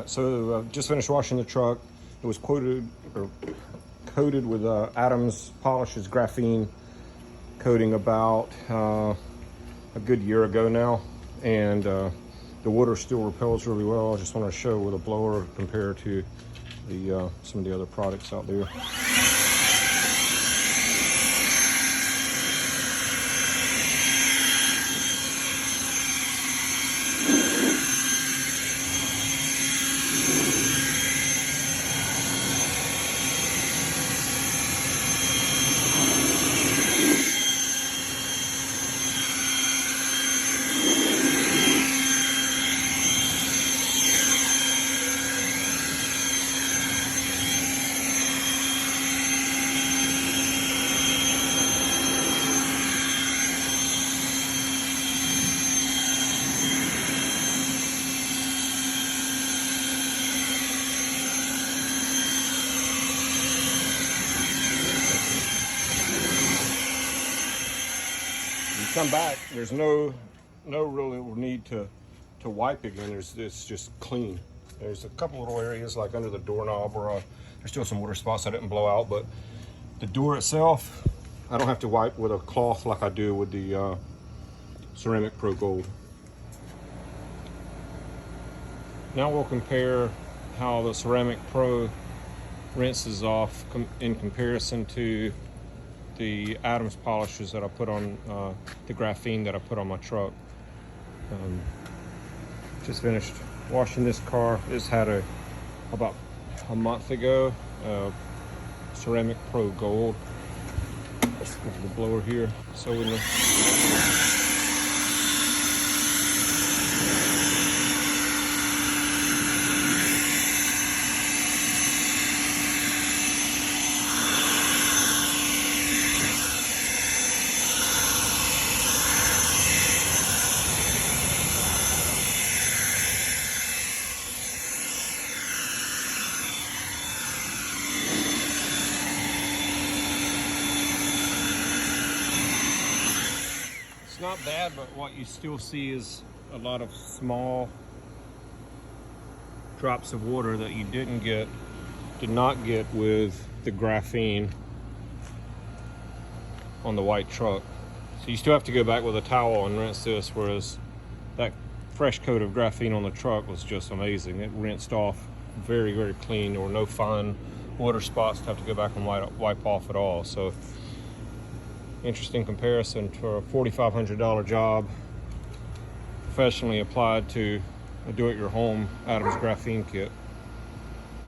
So just finished washing the truck. It was coated with Adams Polishes graphene coating about a good year ago now, and the water still repels really well. I just want to show with a blower compared to the some of the other products out there. Come back, there's no real need to wipe again. It's just clean. There's a couple little areas like under the doorknob where there's still some water spots I didn't blow out, but the door itself I don't have to wipe with a cloth like I do with the Ceramic Pro Gold. Now we'll compare how the Ceramic Pro rinses off in comparison to the Adams polishes that I put on, the graphene that I put on my truck. Just finished washing this car. This had about a month ago, Ceramic Pro Gold. Let's go to the blower here. So in the not bad, but what you still see is a lot of small drops of water that you did not get with the graphene on the white truck. So you still have to go back with a towel and rinse this, whereas that fresh coat of graphene on the truck was just amazing. It rinsed off very, very clean. There were no fine water spots to have to go back and wipe off at all. So interesting comparison to a $4,500 job professionally applied to a do-it-your-home Adams graphene kit.